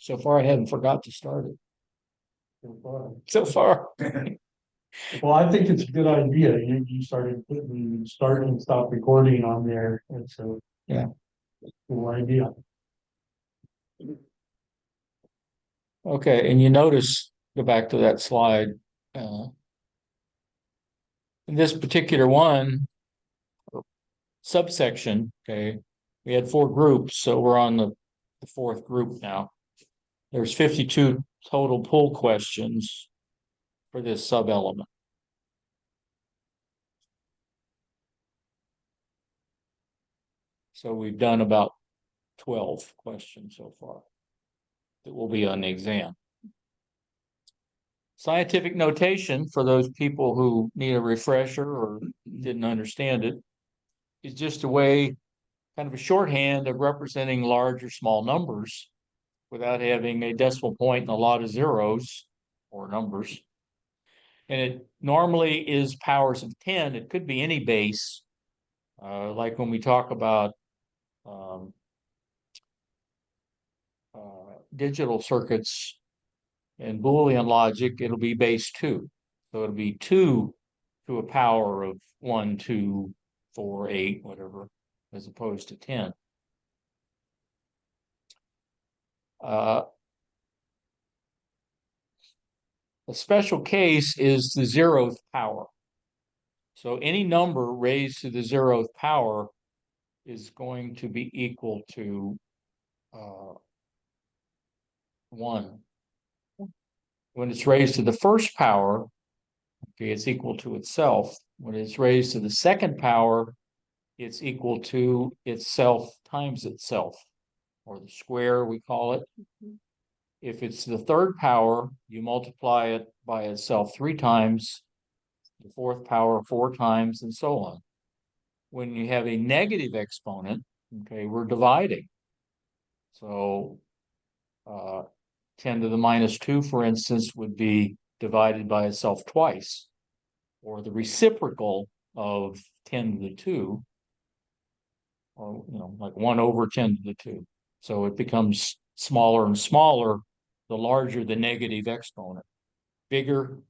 So far, I haven't forgot to start it. So far. So far. Well, I think it's a good idea. You started putting start and stop recording on there. It's a Yeah. cool idea. Okay, and you notice, go back to that slide. In this particular one, subsection, okay, we had 4 groups, so we're on the fourth group now. There's 52 total pull questions for this sub-element. So we've done about 12 questions so far that will be on the exam. Scientific notation, for those people who need a refresher or didn't understand it, is just a way, kind of a shorthand of representing large or small numbers without having a decimal point and a lot of zeros or numbers. And it normally is powers of 10. It could be any base, like when we talk about digital circuits and Boolean logic, it'll be base 2. So it'll be 2 to a power of 1, 2, 4, 8, whatever, as opposed to 10. A special case is the 0th power. So any number raised to the 0th power is going to be equal to 1. When it's raised to the first power, okay, it's equal to itself. When it's raised to the second power, it's equal to itself times itself, or the square, we call it. If it's the third power, you multiply it by itself 3 times, the fourth power 4 times, and so on. When you have a negative exponent, okay, we're dividing. So 10 to the minus 2, for instance, would be divided by itself twice, or the reciprocal of 10 to the 2, or, like 1 over 10 to the 2. So it becomes smaller and smaller the larger the negative exponent. Bigger,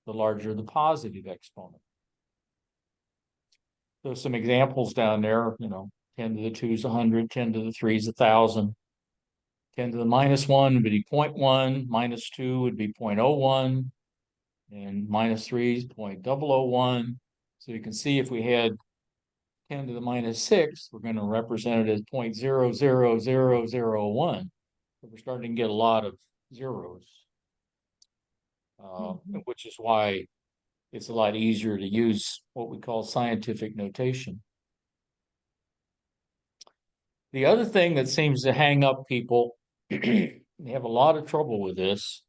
the larger the positive exponent. So some examples down there, 10 to the 2 is 100, 10 to the 3 is 1,000. 10 to the minus 1 would be 0.1, minus 2 would be 0.01, and minus 3 is 0.001. So you can see if we had 10 to the minus 6, we're going to represent it as 0.00001. So we're starting to get a lot of zeros, which is why it's a lot easier to use what we call scientific notation. The other thing that seems to hang up people, they have a lot of trouble with this,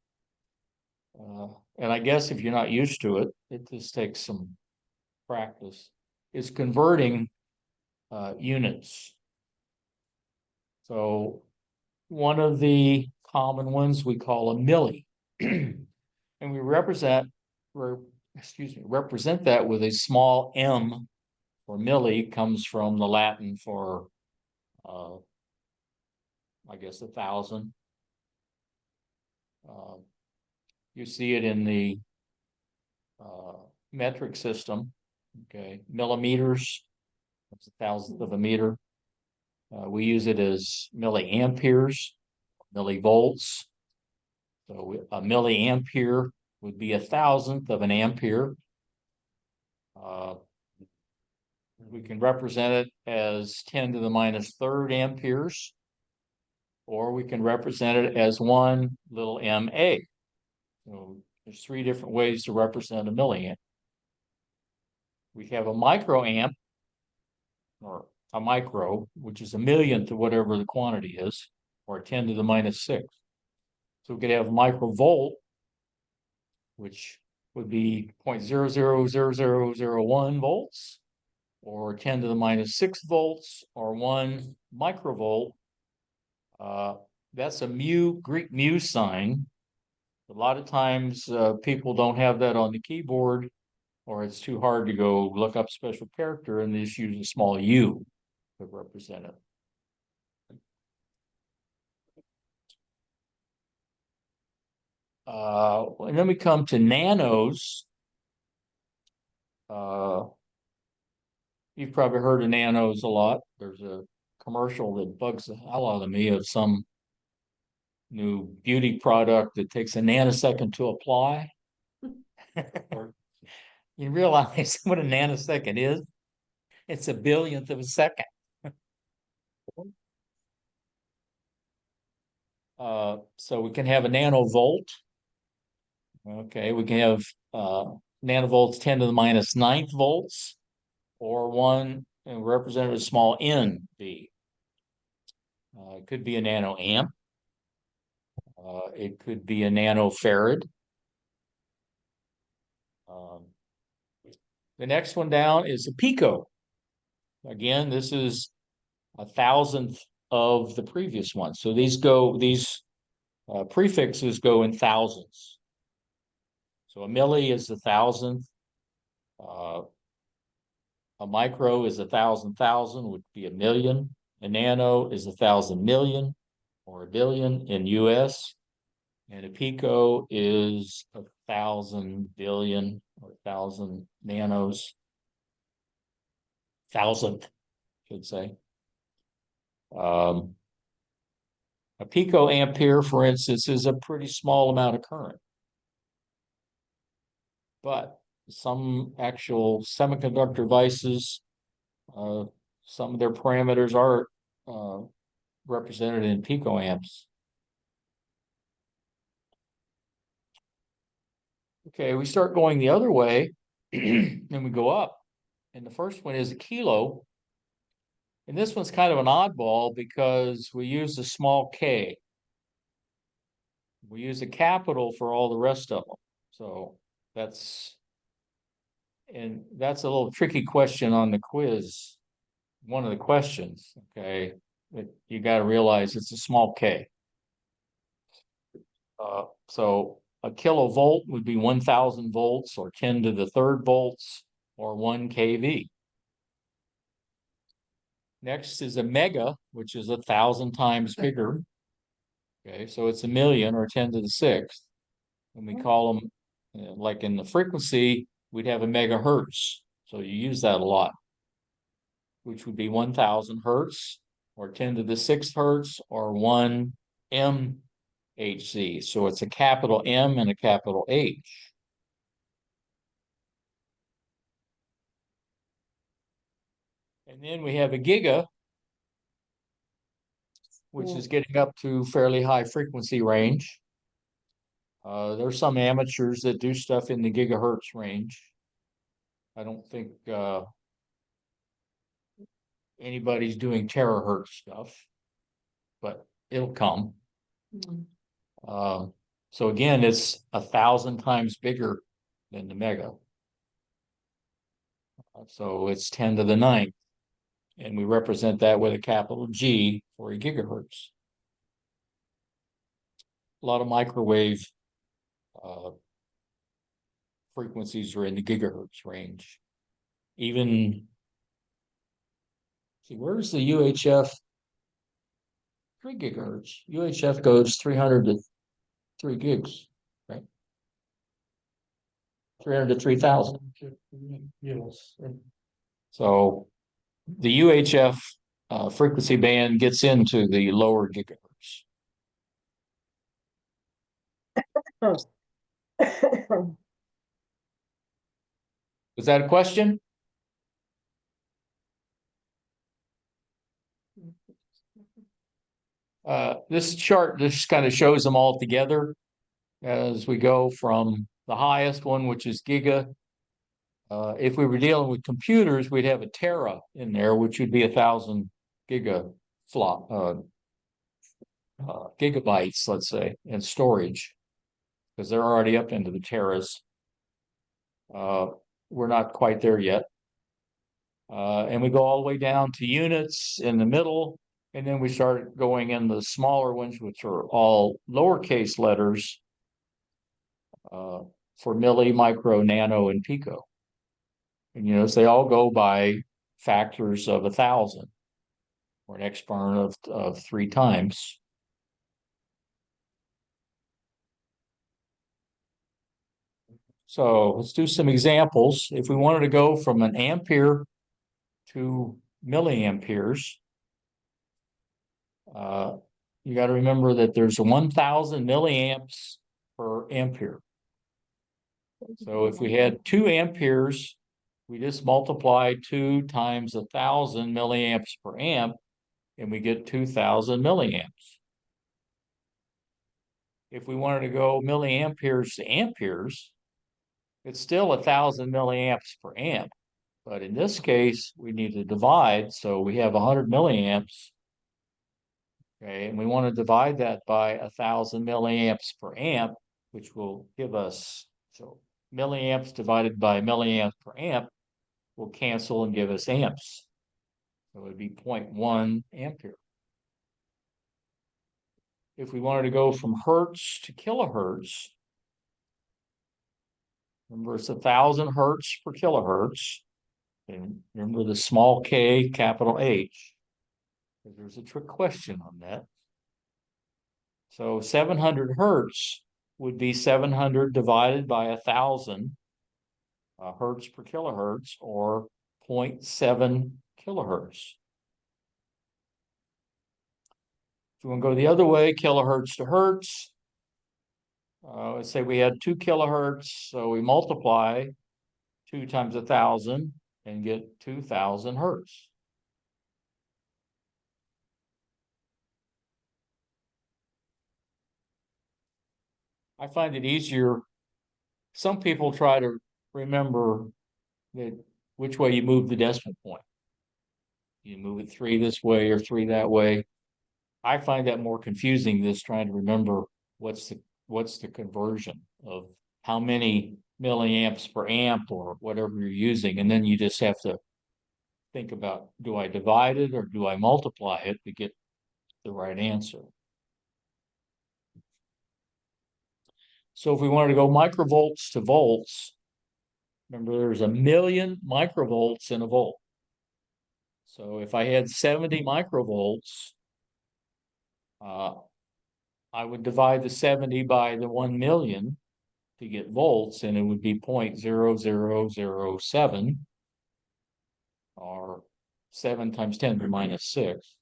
and I guess if you're not used to it, it just takes some practice, is converting units. So one of the common ones we call a milli, and we represent that with a small m, or milli comes from the Latin for I guess 1,000. You see it in the metric system. Okay, millimeters, that's 1,000th of a meter. We use it as milliamperes, millivolts. So a milliampere would be 1,000th of an ampere. We can represent it as 10 to the minus 3rd amperes, or we can represent it as 1 little ma. So there's 3 different ways to represent a milliamp. We have a microamp, or a micro, which is a millionth of whatever the quantity is, or 10 to the minus 6. So we could have microvolt, which would be 0.000001 volts, or 10 to the minus 6 volts, or 1 microvolt. That's a Greek mu sign. A lot of times people don't have that on the keyboard, or it's too hard to go look up special character, and they just use a small u to represent it. And then we come to nanos. You've probably heard of nanos a lot. There's a commercial that bugs the hell out of me of some new beauty product that takes a nanosecond to apply. You realize what a nanosecond is? It's a billionth of a second. So we can have a nanovolt. Okay, we can have nanovolts 10 to the minus ninth volts, or one represented as small n v. It could be a nanoamp. It could be a nanofarad. Um, the next one down is a pico. Again, this is a thousandth of the previous one. So these prefixes go in thousands. So a milli is a thousandth. A micro is 1,000,000, would be a million. A nano is 1,000 million or a billion in US. And a pico is 1,000 billion or 1,000 nanos. Thousandth, should say. A picoampere, for instance, is a pretty small amount of current. But some actual semiconductor devices, some of their parameters are represented in picoamps. Okay, we start going the other way, and we go up. And the first one is a kilo. And this one's kind of an oddball because we use a small k. We use a capital for all the rest of them. So that's a little tricky question on the quiz. One of the questions, okay, but you got to realize it's a small k. So a kilovolt would be 1,000 volts or 10 to the third volts or 1 kV. Next is a mega, which is 1,000 times bigger. Okay, so it's a million or 10 to the sixth. And we call them, like in the frequency, we'd have a megahertz. So you use that a lot, which would be 1,000 hertz or 10 to the sixth hertz or 1 MHz. So it's a capital M and a capital H. And then we have a giga, which is getting up to fairly high frequency range. There's some amateurs that do stuff in the gigahertz range. I don't think anybody's doing terahertz stuff, but it'll come. So again, it's 1,000 times bigger than the mega. So it's 10 to the ninth. And we represent that with a capital G for a gigahertz. A lot of microwave frequencies are in the gigahertz range. Even, see, where's the UHF? 3 gigahertz. UHF goes 300 to 3 gigs, right? 300 to 3,000. Yes. So the UHF frequency band gets into the lower gigahertz. Was that a question? This chart just kind of shows them all together as we go from the highest one, which is giga. If we were dealing with computers, we'd have a tera in there, which would be 1,000 gigabytes, let's say, in storage, because they're already up into the teras. We're not quite there yet. And we go all the way down to units in the middle, and then we start going in the smaller ones, which are all lowercase letters for milli, micro, nano, and pico. And you notice they all go by factors of 1,000 or an exponent of 3 times. So let's do some examples. If we wanted to go from an ampere to milliamperes, you got to remember that there's 1,000 milliamps per ampere. So if we had 2 amperes, we just multiply 2 times 1,000 milliamps per amp, and we get 2,000 milliamps. If we wanted to go milliamperes to amperes, it's still 1,000 milliamps per amp. But in this case, we need to divide. So we have 100 milliamps. Okay, and we want to divide that by 1,000 milliamps per amp, which will give us, so milliamps divided by milliamps per amp will cancel and give us amps. So it would be 0.1 ampere. If we wanted to go from hertz to kilohertz, remember it's 1,000 hertz per kilohertz. And remember the small k, capital H. There's a trick question on that. So 700 hertz would be 700 divided by 1,000 hertz per kilohertz, or 0.7 kilohertz. If you want to go the other way, kilohertz to hertz, let's say we had 2 kilohertz, so we multiply 2 times 1,000 and get 2,000 hertz. I find it easier. Some people try to remember that which way you move the decimal point. You move it 3 this way or 3 that way. I find that more confusing than trying to remember what's the conversion of how many milliamps per amp or whatever you're using. And then you just have to think about, do I divide it or do I multiply it to get the right answer? So if we wanted to go microvolts to volts, remember there's 1,000,000 microvolts in a volt. So if I had 70 microvolts, I would divide the 70 by the 1,000,000 to get volts, and it would be 0.0007, or 7 times 10 to the minus 6,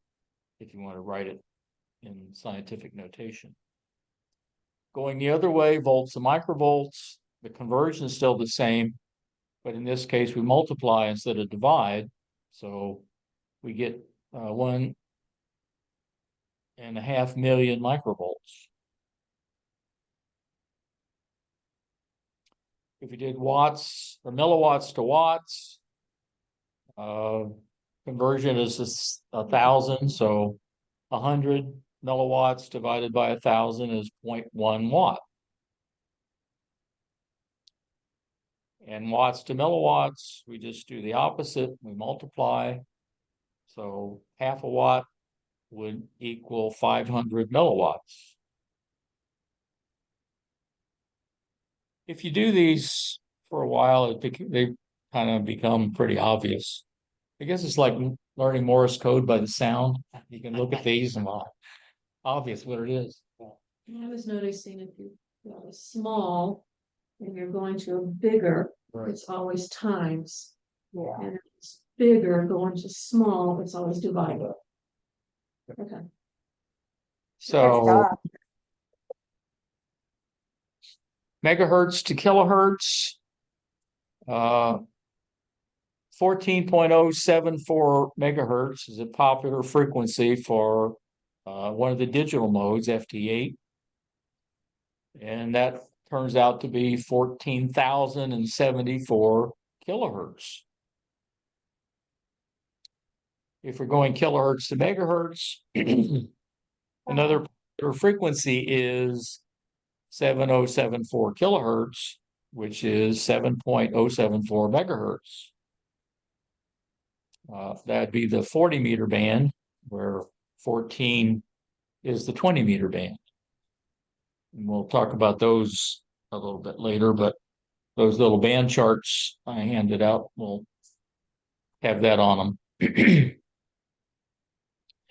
if you want to write it in scientific notation. Going the other way, volts to microvolts, the conversion is still the same, but in this case, we multiply instead of divide. So we get 1.5 million microvolts. If we did watts or milliwatts to watts, conversion is just 1,000. So 100 milliwatts divided by 1,000 is 0.1 watt. And watts to milliwatts, we just do the opposite. We multiply. So half a watt would equal 500 milliwatts. If you do these for a while, they kind of become pretty obvious. I guess it's like learning Morse code by the sound. You can look at these and obvious what it is. I was noticing if you go a small and you're going to a bigger, Right. it's always times. Yeah. And if it's bigger going to small, it's always divided. Okay. So megahertz to kilohertz, 14.074 megahertz is a popular frequency for one of the digital modes, FT8. And that turns out to be 14,074 kilohertz. If we're going kilohertz to megahertz, another popular frequency is 7,074 kilohertz, which is 7.074 megahertz. That'd be the 40 meter band, where 14 is the 20 meter band. And we'll talk about those a little bit later, but those little band charts I handed out will have that on them.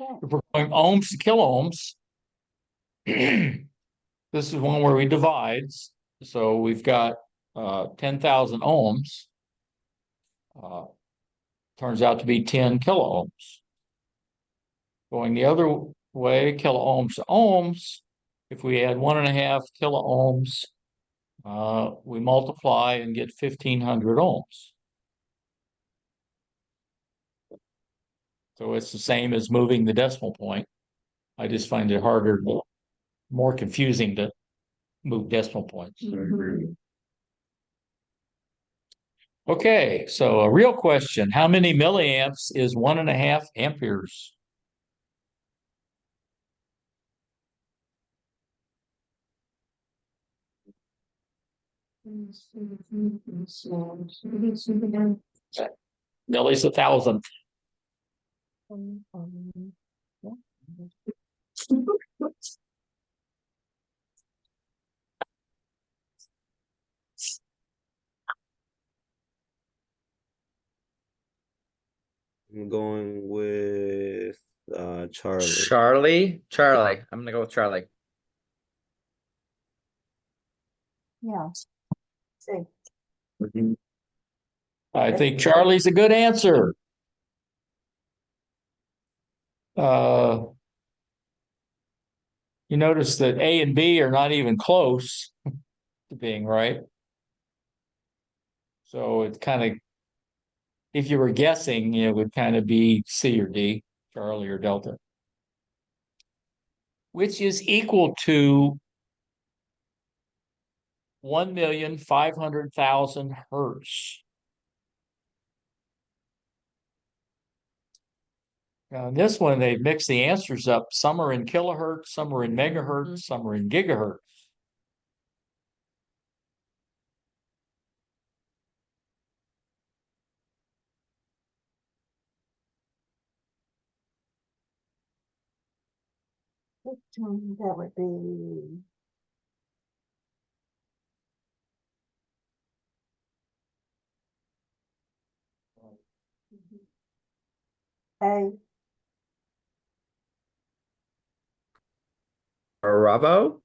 If we're going ohms to kiloohms, this is one where we divide. So we've got 10,000 ohms, uh, turns out to be 10 kilo ohms. Going the other way, kilo ohms to ohms, if we add 1.5 kilo ohms, we multiply and get 1,500 ohms. So it's the same as moving the decimal point. I just find it harder, more confusing to move decimal points. I agree. Okay, so a real question, how many milliamps is 1.5 amperes? Millis 1,000. I'm going with Charlie. Charlie. I'm gonna go with Charlie. Yeah. See, I think Charlie's a good answer. You notice that A and B are not even close to being right. So it's kind of, if you were guessing, it would kind of be C or D, Charlie or Delta. Which is equal to 1,500,000 hertz. Now, in this one, they mix the answers up. Some are in kilohertz, some are in megahertz, some are in gigahertz. that would be. A, Bravo.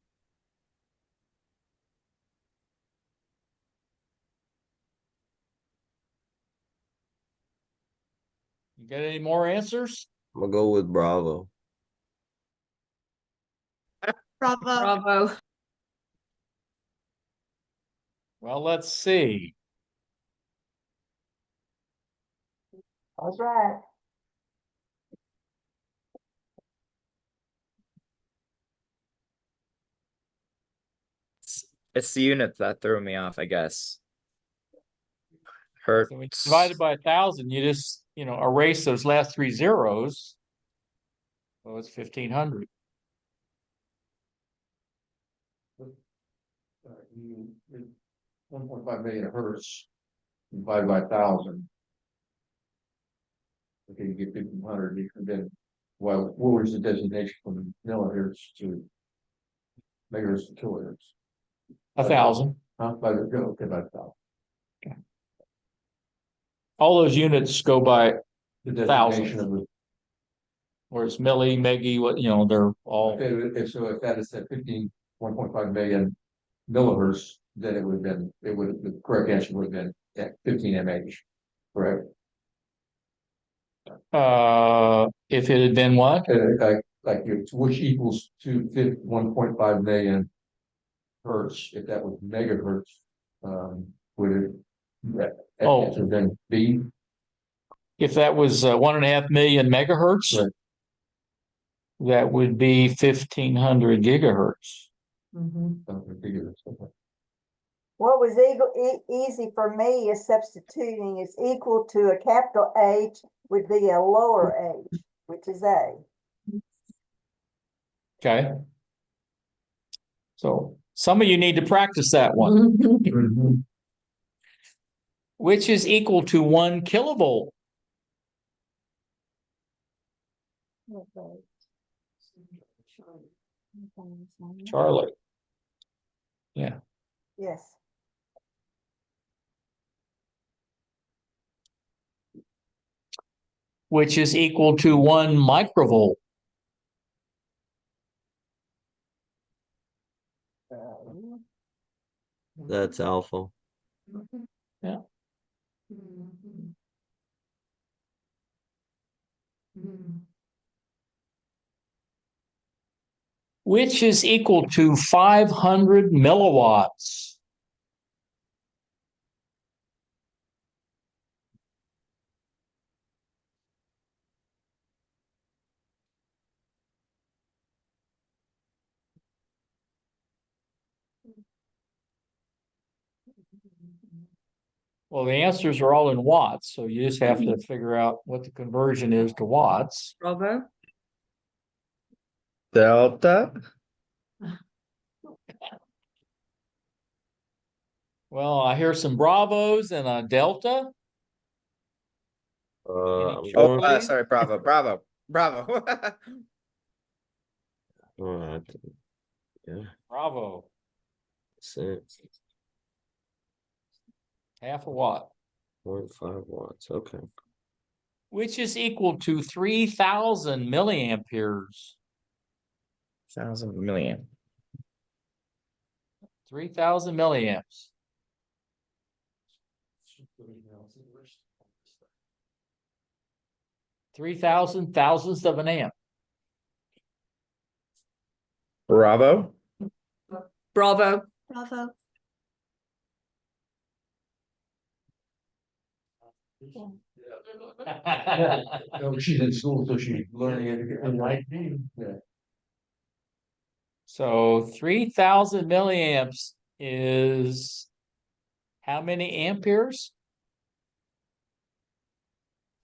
You got any more answers? I'm gonna go with Bravo. Bravo. Well, let's see. I was right. It's the unit that threw me off, I guess. So when you Hertz. divide it by 1,000, you just, erase those last 3 zeros. So it's 1,500. 1.5 million hertz divided by 1,000. Okay, you get 1,500. You can then, well, what was the designation from millihertz to megahertz to kilohertz? 1,000. By the go, okay, by 1,000. All those units go by, The designation of the. whereas milli, megi, they're all. Okay, so if that is at 1.5 million millihertz, then it would have been, the correct answer would have been at 15 mH, correct? If it had been what? Which equals to 1.5 million hertz, if that was megahertz, would it? That Oh. answer then B? If that was 1.5 million megahertz, Right. that would be 1,500 gigahertz. What was easy for me is substituting is equal to a capital H would be a lower H, which is A. Okay. So some of you need to practice that one. Which is equal to 1 kilovolt. Charlie. Yeah. Yes. Which is equal to 1 microvolt. That's Alpha. Yeah. Mhm. Mhm. Which is equal to 500 milliwatts. Well, the answers are all in watts, so you just have to figure out what the conversion is to watts. Bravo. Delta. Well, I hear some bravos and a delta. Any I'm choice? Oh, going. sorry, Bravo, Bravo, Bravo. Uh, yeah, Bravo, that's it. half a watt, 0.5 watts. Okay. which is equal to 3,000 milliamperes. 1,000,000,000. 3,000 milliamps. 3,000 thousandths of an amp. Bravo. Bravo. Bravo. Oh, she's in school, so she's learning it like me. Yeah. So 3,000 milliamps is how many amperes?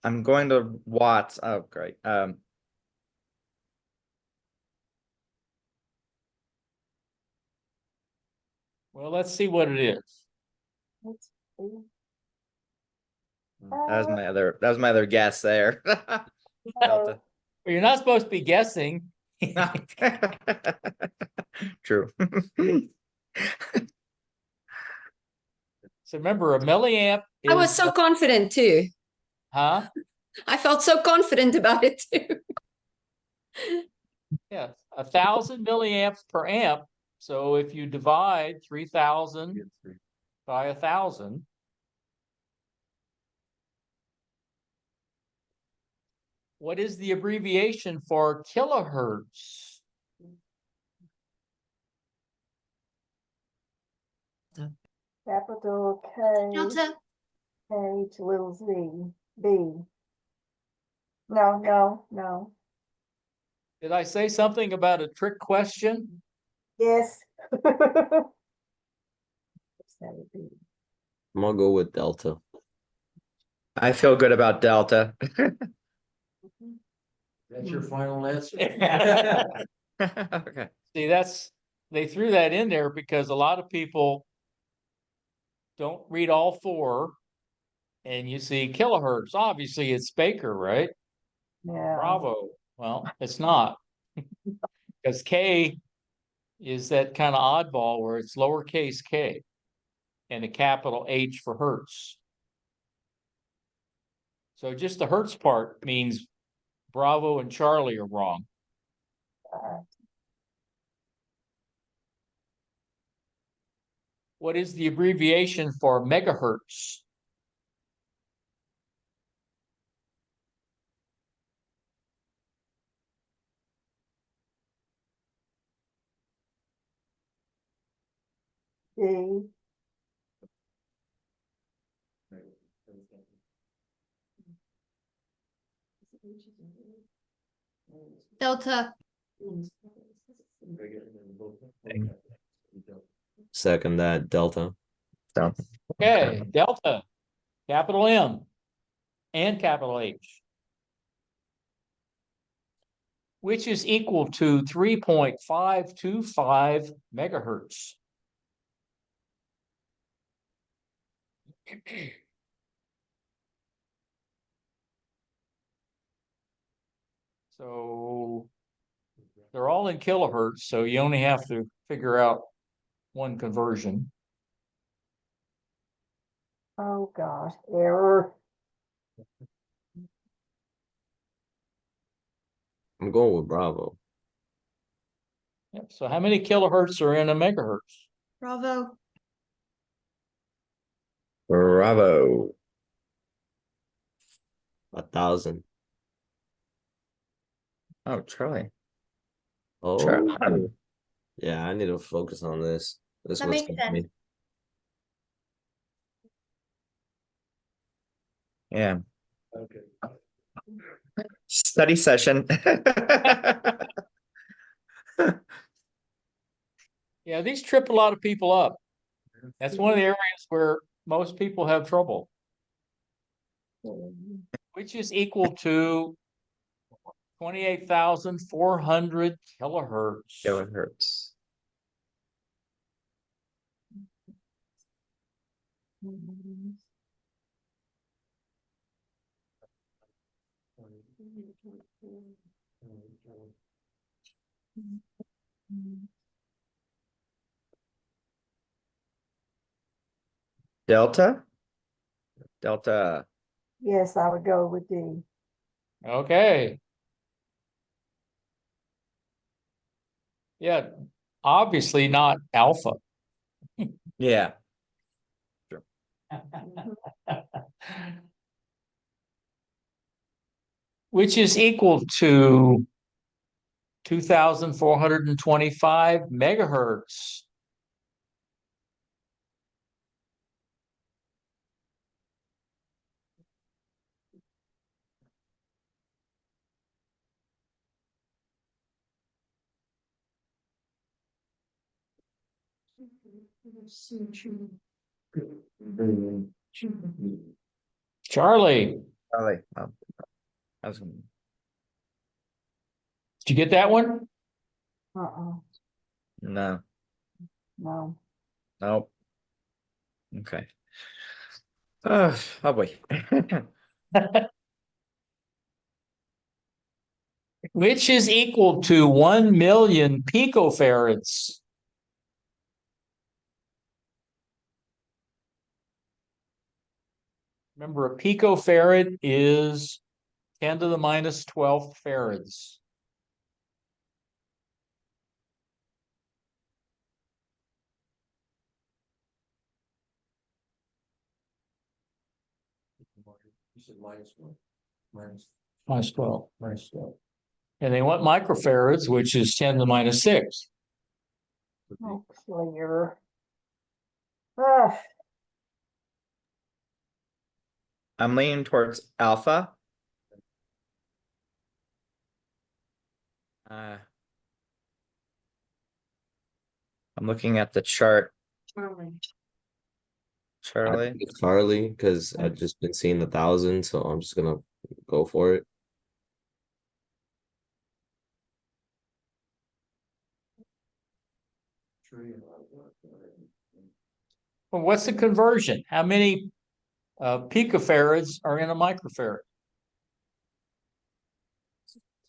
I'm going to watts. Oh, great. Well, let's see what it is. Let's see. That was my other guess there. Delta. Well, you're not supposed to be guessing. True. So remember, a milliamp I was is, so confident too. huh? I felt so confident about it too. Yes, 1,000 milliamps per amp. So if you divide 3,000 by 1,000, what is the abbreviation for kilohertz? Capital K, Delta. H, little z, B. No. Did I say something about a trick question? Yes. What's that would be? I'm gonna go with Delta. I feel good about Delta. That's your final answer? Okay. See, they threw that in there because a lot of people don't read all four. And you see kilohertz, obviously it's Baker, right? Yeah. Bravo. Well, it's not. Because K is that kind of oddball where it's lowercase k and a capital H for Hertz. So just the Hertz part means Bravo and Charlie are wrong. What is the abbreviation for megahertz? G. Delta. Second that, Delta. So, Okay, delta, capital M and capital H, which is equal to 3.525 megahertz. So they're all in kilohertz, so you only have to figure out one conversion. Oh gosh, error. I'm going with Bravo. Yep. So how many kilohertz are in a megahertz? Bravo. Bravo. 1,000. Oh, Charlie. Oh, yeah, I need to focus on this. This That one's makes got me. Yeah. Okay. Study session. Yeah, these trip a lot of people up. That's one of the areas where most people have trouble, which is equal to 28,400 kilohertz. Kilohertz. Delta? Delta. Yes, I would go with D. Okay. Yeah, obviously not alpha. Yeah. Which is equal to 2,425 megahertz. Charlie, Charlie. Oh, I was did you get that one? Uh-uh, no. no. Nope. Okay. Oh boy. Which is equal to 1 million picofarads. Remember, a picofarad is 10 to the minus 12 farads. You said -1. Minus. Minus 12. Minus 12. And they want microfarads, which is 10 to the minus 6. Oh, clear. Ah, I'm leaning towards alpha. I'm looking at the chart, I Charlie. think it's Charlie because I've just been seeing 1,000, so I'm just gonna go for it. Well, what's the conversion? How many picofarads are in a microfarad?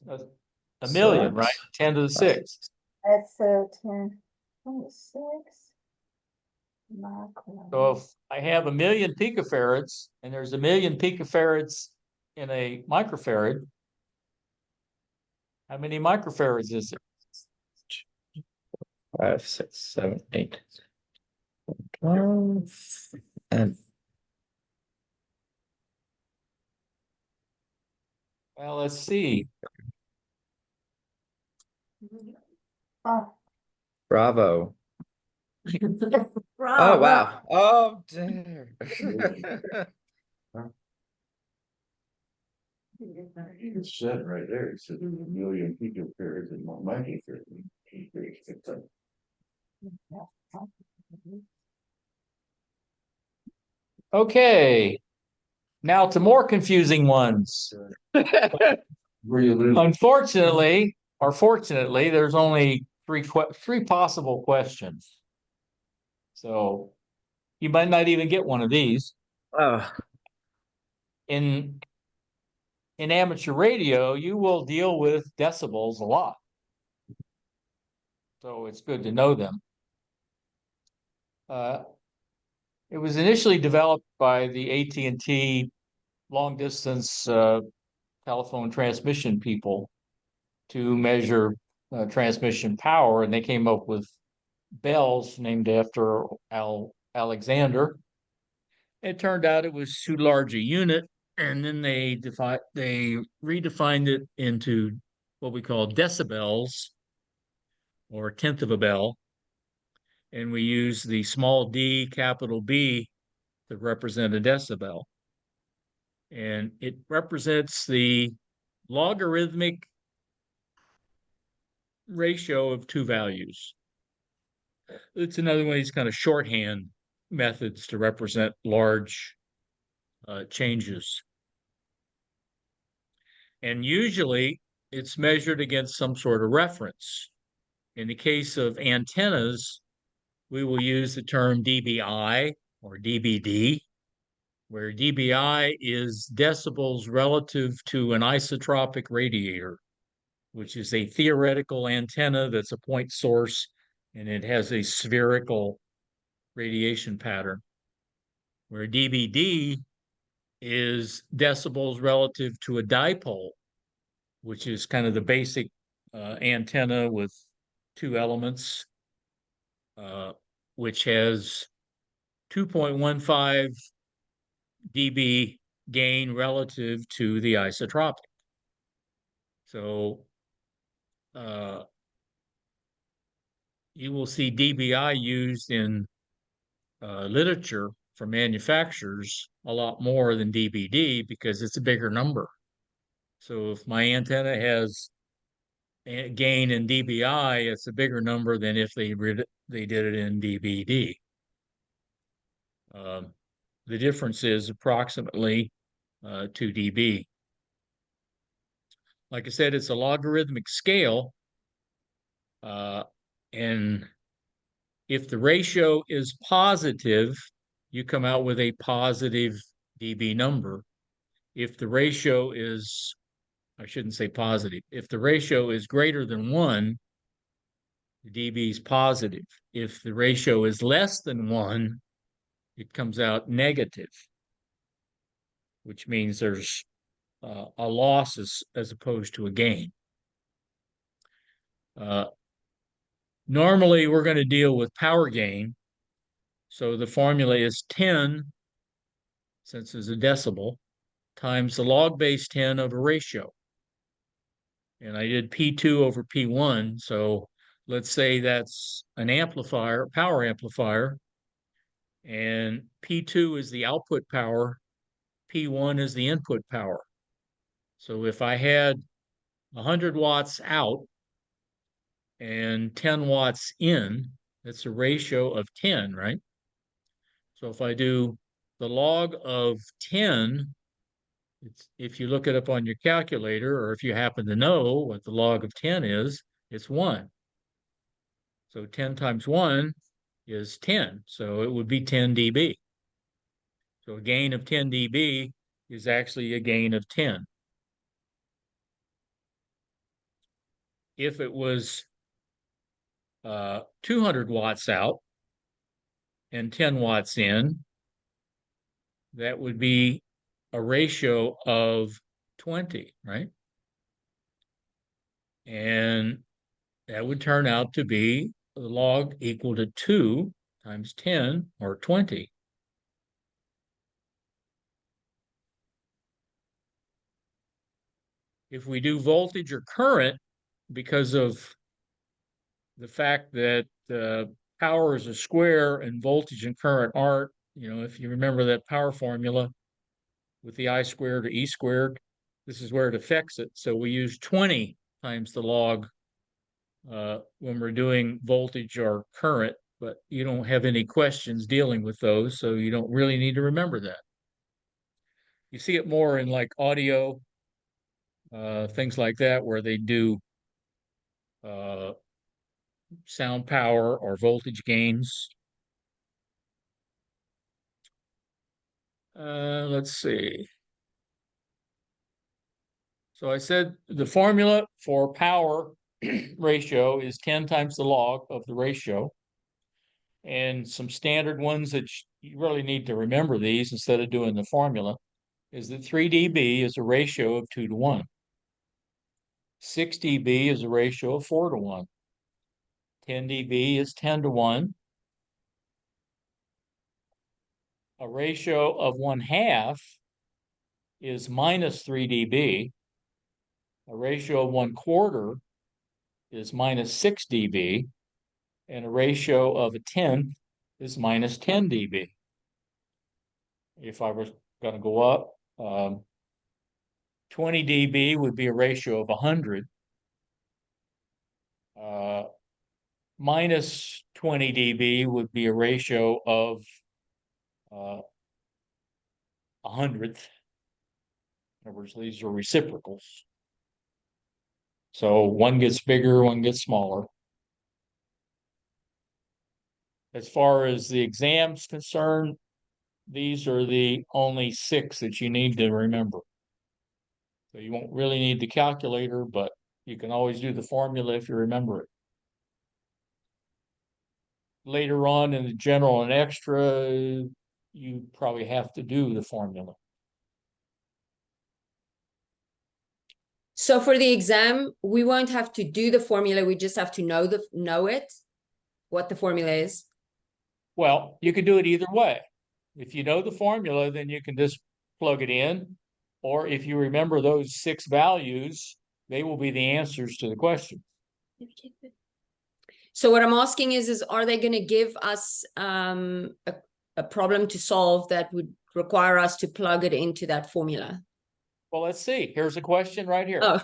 A million, right? 10 to the 6. that's 10, 26. Micro. So if I have a million picofarads and there's a million picofarads in a microfarad, how many microfarads is it? 5, 6, 7, 8, 12. And Well, let's see. Oh, bravo. Oh Bravo. wow. Oh dear. It said right there, it said 1 million picofarads and 1 microfarad. Okay. Now to more confusing ones. Where you lose. Unfortunately, or fortunately, there's only three possible questions. So you might not even get one of these. Oh, In amateur radio, you will deal with decibels a lot. So it's good to know them. It was initially developed by the AT&T long distance telephone transmission people to measure transmission power, and they came up with bells named after Alexander. It turned out it was too large a unit, and then they redefined it into what we call decibels, or a tenth of a bell. And we use the small d, capital B, to represent a decibel. And it represents the logarithmic ratio of two values. It's another one of these kind of shorthand methods to represent large changes. And usually it's measured against some sort of reference. In the case of antennas, we will use the term dBi or dBd, where dBi is decibels relative to an isotropic radiator, which is a theoretical antenna that's a point source, and it has a spherical radiation pattern, where dBd is decibels relative to a dipole, which is kind of the basic antenna with two elements, which has 2.15 dB gain relative to the isotropic. So you will see dBi used in literature for manufacturers a lot more than dBd because it's a bigger number. So if my antenna has a gain in dBi, it's a bigger number than if they did it in dBd. The difference is approximately 2 dB. Like I said, it's a logarithmic scale. And if the ratio is positive, you come out with a positive dB number. If the ratio is, I shouldn't say positive, if the ratio is greater than 1, the dB is positive. If the ratio is less than 1, it comes out negative, which means there's a loss as opposed to a gain. Normally, we're going to deal with power gain. So the formula is 10, since it's a decibel, times the log base 10 of a ratio. And I did P2 over P1. So let's say that's an amplifier, power amplifier, and P2 is the output power, P1 is the input power. So if I had 100 watts out and 10 watts in, that's a ratio of 10, right? So if I do the log of 10, if you look it up on your calculator, or if you happen to know what the log of 10 is, it's 1. So 10 times 1 is 10. So it would be 10 dB. So a gain of 10 dB is actually a gain of 10. If it was 200 watts out and 10 watts in, that would be a ratio of 20, right? And that would turn out to be the log equal to 2 times 10, or 20. If we do voltage or current, because of the fact that power is a square and voltage and current aren't, if you remember that power formula with the I squared or E squared, this is where it affects it. So we use 20 times the log when we're doing voltage or current, but you don't have any questions dealing with those, so you don't really need to remember that. You see it more in like audio, things like that, where they do sound power or voltage gains. Let's see. So I said the formula for power ratio is 10 times the log of the ratio. And some standard ones that you really need to remember these instead of doing the formula is that 3 dB is a ratio of 2 to 1. 6 dB is a ratio of 4 to 1. 10 dB is 10 to 1. a ratio of 1/2 is minus 3 dB. A ratio of 1/4 is minus 6 dB. And a ratio of 1/10 is minus 10 dB. If I was going to go up, 20 dB would be a ratio of 100. Minus 20 dB would be a ratio of 100th. In other words, these are reciprocals. So one gets bigger, one gets smaller. As far as the exam's concerned, these are the only 6 that you need to remember. So you won't really need the calculator, but you can always do the formula if you remember it. Later on in the general and extra, you probably have to do the formula. So for the exam, we won't have to do the formula. We just have to know it, what the formula is. Well, you can do it either way. If you know the formula, then you can just plug it in. Or if you remember those 6 values, they will be the answers to the question. So what I'm asking is are they going to give us a problem to solve that would require us to plug it into that formula? Well, let's see. Here's a question right here. Oh,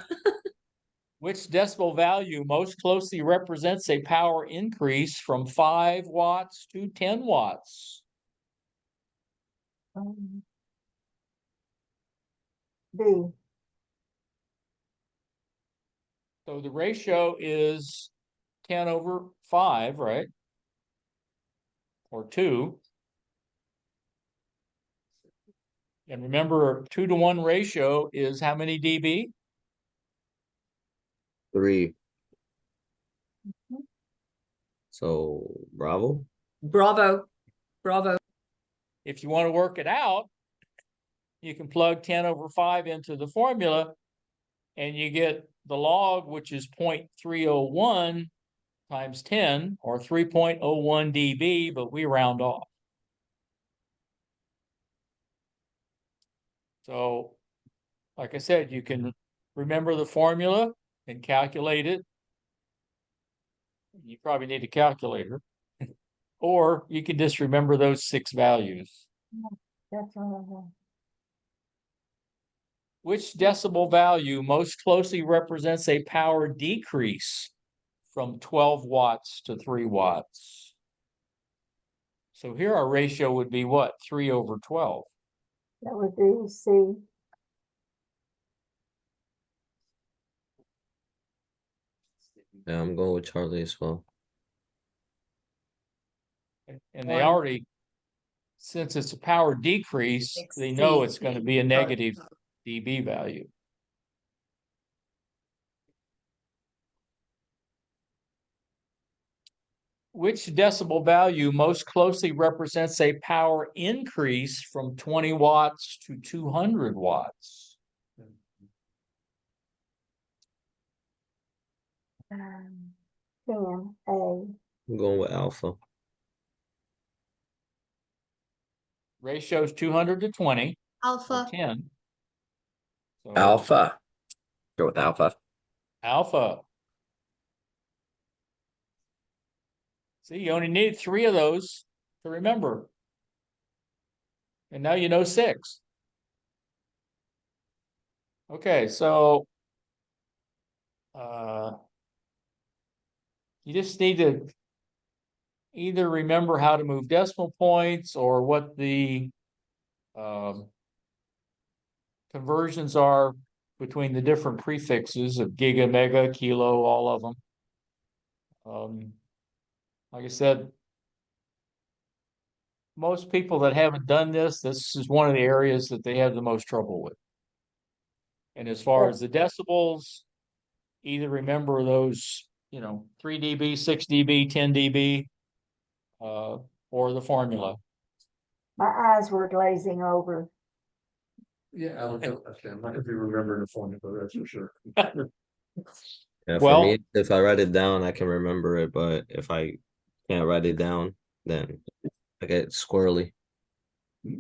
Which decimal value most closely represents a power increase from 5 watts to 10 watts? B. So the ratio is 10/5, right? Or 2. And remember, 2-to-1 ratio is how many dB? 3. So Bravo. bravo. If you want to work it out, you can plug 10/5 into the formula and you get the log, which is 0.301 times 10 or 3.01 dB, but we round off. So, like I said, you can remember the formula and calculate it. You probably need a calculator. Or you can just remember those 6 values. That's all. Which decibel value most closely represents a power decrease from 12 watts to 3 watts? So here our ratio would be what? 3/12. That would be C. Yeah, I'm going with Charlie as well. And they already, since it's a power decrease, they know it's going to be a negative dB value. Which decibel value most closely represents a power increase from 20 watts to 200 watts? 10, A. I'm going with Alpha. Ratio is 200 to 20 or Alpha. 10. So Alpha. Go with alpha. Alpha. See, you only need 3 of those to remember. And now you know 6. Okay, so you just need to either remember how to move decimal points or what the conversions are between the different prefixes of giga, mega, kilo, all of them. Like I said, most people that haven't done this is one of the areas that they have the most trouble with. And as far as the decibels, either remember those, 3 dB, 6 dB, 10 dB, or the formula. My eyes were glazing over. Yeah, I might be remembering the formula, that's for sure. Yeah, for Well- me, if I write it down, I can remember it, but if I can't write it down, then I get squirrely.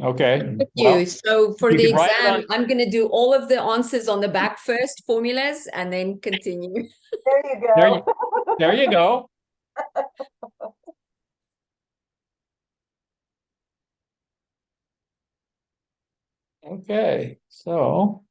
Okay, With well, you. So for you the can write it exam, on- I'm gonna do all of the answers on the back first, formulas, and then continue. There you there you, go. there you go. Okay, so